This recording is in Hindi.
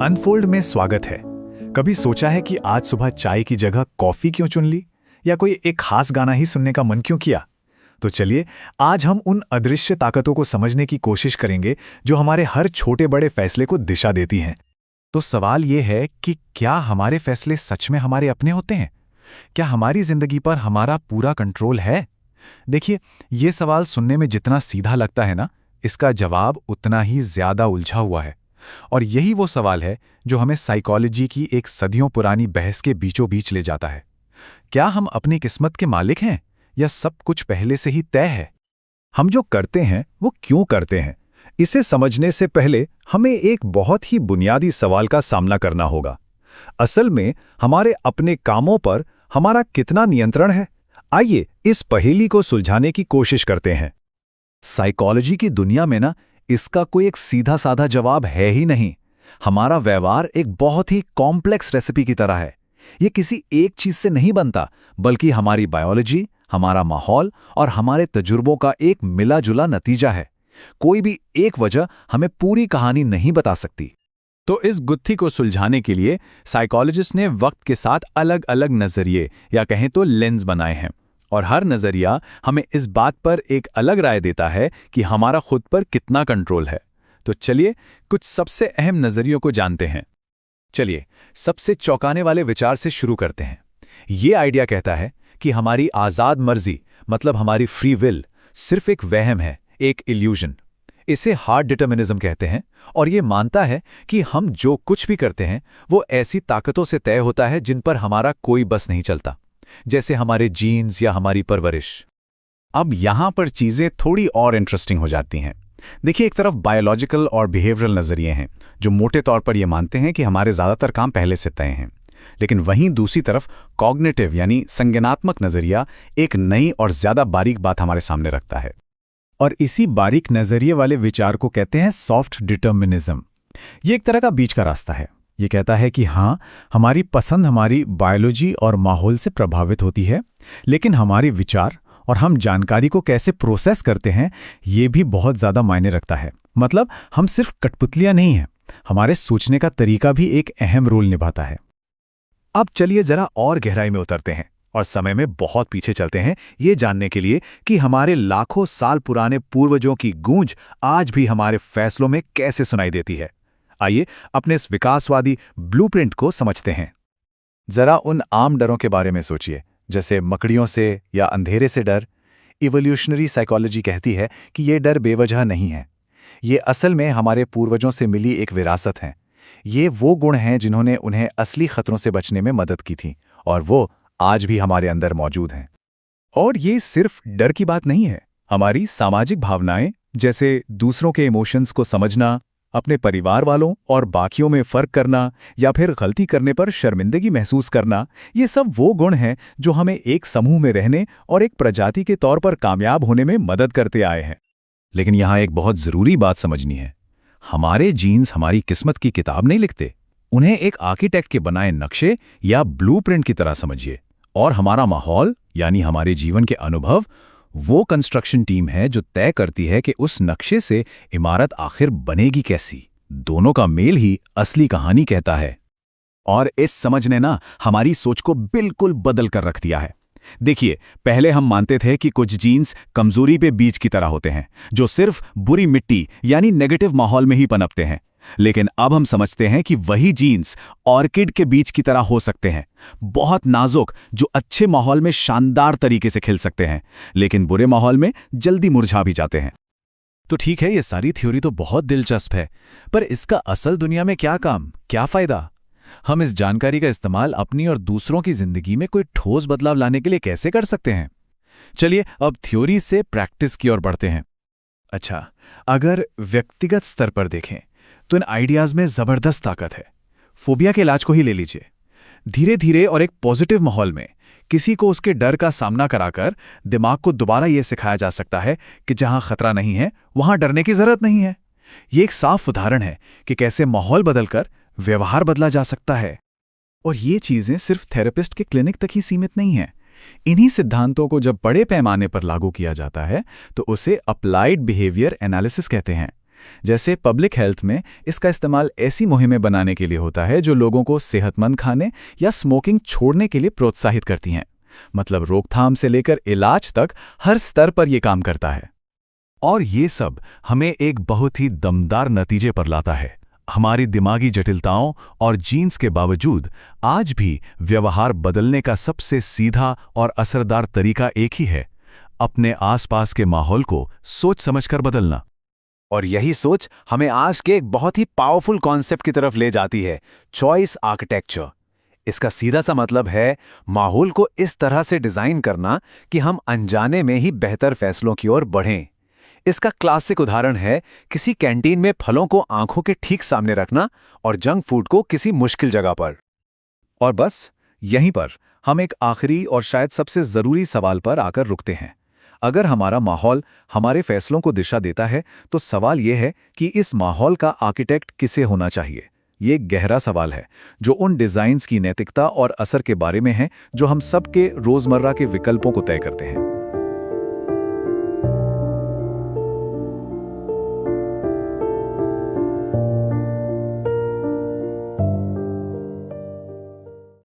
अनफोल्ड में स्वागत है। कभी सोचा है कि आज सुबह चाय की जगह कॉफी क्यों चुन ली, या कोई एक खास गाना ही सुनने का मन क्यों किया? तो चलिए आज हम उन अदृश्य ताकतों को समझने की कोशिश करेंगे जो हमारे हर छोटे बड़े फैसले को दिशा देती हैं। तो सवाल ये है कि क्या हमारे फैसले सच में हमारे अपने होते हैं? क्या हमारी जिंदगी पर हमारा पूरा कंट्रोल है? देखिए, ये सवाल सुनने में जितना सीधा लगता है ना, इसका जवाब उतना ही ज्यादा उलझा हुआ है। और यही वो सवाल है जो हमें साइकोलॉजी की एक सदियों पुरानी बहस के बीचों बीच ले जाता है। क्या हम अपनी किस्मत के मालिक हैं, या सब कुछ पहले से ही तय है? हम जो करते हैं वो क्यों करते हैं, इसे समझने से पहले हमें एक बहुत ही बुनियादी सवाल का सामना करना होगा। असल में हमारे अपने कामों पर हमारा कितना नियंत्रण है? आइए इस पहेली को सुलझाने की कोशिश करते हैं। साइकोलॉजी की दुनिया में ना, इसका कोई एक सीधा साधा जवाब है ही नहीं। हमारा व्यवहार एक बहुत ही कॉम्प्लेक्स रेसिपी की तरह है। ये किसी एक चीज से नहीं बनता, बल्कि हमारी बायोलॉजी, हमारा माहौल और हमारे तजुर्बों का एक मिला जुला नतीजा है। कोई भी एक वजह हमें पूरी कहानी नहीं बता सकती। तो इस गुत्थी को सुलझाने के लिए साइकोलॉजिस्ट ने वक्त के साथ अलग अलग नजरिए, या कहें तो लेंस बनाए हैं, और हर नजरिया हमें इस बात पर एक अलग राय देता है कि हमारा खुद पर कितना कंट्रोल है। तो चलिए कुछ सबसे अहम नजरियों को जानते हैं। चलिए सबसे चौंकाने वाले विचार से शुरू करते हैं। ये आइडिया कहता है कि हमारी आजाद मर्जी, मतलब हमारी फ्री विल, सिर्फ एक वहम है, एक इल्यूजन। इसे हार्ड डिटर्मिनिज्म कहते हैं, और ये मानता है कि हम जो कुछ भी करते हैं वो ऐसी ताकतों से तय होता है जिन पर हमारा कोई बस नहीं चलता, जैसे हमारे जीन्स या हमारी परवरिश। अब यहां पर चीजें थोड़ी और इंटरेस्टिंग हो जाती हैं। देखिए, एक तरफ बायोलॉजिकल और बिहेवियरल नजरिए हैं जो मोटे तौर पर यह मानते हैं कि हमारे ज्यादातर काम पहले से तय हैं, लेकिन वहीं दूसरी तरफ कॉग्निटिव यानी संज्ञानात्मक नजरिया एक नई और ज्यादा बारीक बात हमारे सामने रखता है, और इसी बारीक नजरिए वाले विचार को कहते हैं सॉफ्ट डिटर्मिनिज्म। ये एक तरह का बीच का रास्ता है। ये कहता है कि हाँ, हमारी पसंद हमारी बायोलॉजी और माहौल से प्रभावित होती है, लेकिन हमारे विचार और हम जानकारी को कैसे प्रोसेस करते हैं ये भी बहुत ज़्यादा मायने रखता है। मतलब हम सिर्फ कठपुतलियां नहीं हैं, हमारे सोचने का तरीका भी एक अहम रोल निभाता है। अब चलिए जरा और गहराई में उतरते हैं और समय में बहुत पीछे चलते हैं, ये जानने के लिए कि हमारे लाखों साल पुराने पूर्वजों की गूंज आज भी हमारे फैसलों में कैसे सुनाई देती है। आइए अपने इस विकासवादी ब्लूप्रिंट को समझते हैं। जरा उन आम डरों के बारे में सोचिए, जैसे मकड़ियों से या अंधेरे से डर। इवोल्यूशनरी साइकोलॉजी कहती है कि ये डर बेवजह नहीं है। ये असल में हमारे पूर्वजों से मिली एक विरासत है। ये वो गुण हैं जिन्होंने उन्हें असली खतरों से बचने में मदद की थी, और वो आज भी हमारे अंदर मौजूद हैं। और ये सिर्फ डर की बात नहीं है। हमारी सामाजिक भावनाएं, जैसे दूसरों के इमोशंस को समझना, अपने परिवार वालों और बाकियों में फर्क करना, या फिर गलती करने पर शर्मिंदगी महसूस करना, ये सब वो गुण हैं जो हमें एक समूह में रहने और एक प्रजाति के तौर पर कामयाब होने में मदद करते आए हैं। लेकिन यहाँ एक बहुत ज़रूरी बात समझनी है। हमारे जीन्स हमारी किस्मत की किताब नहीं लिखते। उन्हें एक आर्किटेक्ट के बनाए नक्शे या ब्लूप्रिंट की तरह समझिए, और हमारा माहौल यानी हमारे जीवन के अनुभव वो कंस्ट्रक्शन टीम है जो तय करती है कि उस नक्शे से इमारत आखिर बनेगी कैसी। दोनों का मेल ही असली कहानी कहता है। और इस समझ ने ना हमारी सोच को बिल्कुल बदल कर रख दिया है। देखिए, पहले हम मानते थे कि कुछ जीन्स कमजोरी पे बीज की तरह होते हैं, जो सिर्फ बुरी मिट्टी यानी नेगेटिव माहौल में ही पनपते हैं। लेकिन अब हम समझते हैं कि वही जीन्स ऑर्किड के बीज की तरह हो सकते हैं, बहुत नाजुक, जो अच्छे माहौल में शानदार तरीके से खिल सकते हैं, लेकिन बुरे माहौल में जल्दी मुरझा भी जाते हैं। तो ठीक है, ये सारी थ्योरी तो बहुत दिलचस्प है, पर इसका असल दुनिया में क्या काम, क्या फायदा? हम इस जानकारी का इस्तेमाल अपनी और दूसरों की जिंदगी में कोई ठोस बदलाव लाने के लिए कैसे कर सकते हैं? चलिए अब थ्योरी से प्रैक्टिस की ओर बढ़ते हैं। अच्छा, अगर व्यक्तिगत स्तर पर देखें तो इन आइडियाज में जबरदस्त ताकत है। फोबिया के इलाज को ही ले लीजिए। धीरे धीरे और एक पॉजिटिव माहौल में किसी को उसके डर का सामना कराकर दिमाग को दोबारा यह सिखाया जा सकता है कि जहां खतरा नहीं है वहां डरने की जरूरत नहीं है। ये एक साफ उदाहरण है कि कैसे माहौल बदलकर व्यवहार बदला जा सकता है। और ये चीजें सिर्फ थेरेपिस्ट के क्लिनिक तक ही सीमित नहीं हैं। इन्हीं सिद्धांतों को जब बड़े पैमाने पर लागू किया जाता है तो उसे अप्लाइड बिहेवियर एनालिसिस कहते हैं। जैसे पब्लिक हेल्थ में इसका इस्तेमाल ऐसी मुहिमें बनाने के लिए होता है जो लोगों को सेहतमंद खाने या स्मोकिंग छोड़ने के लिए प्रोत्साहित करती हैं। मतलब रोकथाम से लेकर इलाज तक हर स्तर पर यह काम करता है। और ये सब हमें एक बहुत ही दमदार नतीजे पर लाता है। हमारी दिमागी जटिलताओं और जीन्स के बावजूद आज भी व्यवहार बदलने का सबसे सीधा और असरदार तरीका एक ही है, अपने आसपास के माहौल को सोच समझकर बदलना। और यही सोच हमें आज के एक बहुत ही पावरफुल कॉन्सेप्ट की तरफ ले जाती है, चॉइस आर्किटेक्चर। इसका सीधा सा मतलब है माहौल को इस तरह से डिजाइन करना कि हम अनजाने में ही बेहतर फैसलों की ओर बढ़ें। इसका क्लासिक उदाहरण है किसी कैंटीन में फलों को आंखों के ठीक सामने रखना और जंक फूड को किसी मुश्किल जगह पर। और बस यहीं पर हम एक आखिरी और शायद सबसे जरूरी सवाल पर आकर रुकते हैं। अगर हमारा माहौल हमारे फैसलों को दिशा देता है तो सवाल यह है कि इस माहौल का आर्किटेक्ट किसे होना चाहिए। ये एक गहरा सवाल है जो उन डिजाइन्स की नैतिकता और असर के बारे में है जो हम सबके रोजमर्रा के विकल्पों को तय करते हैं।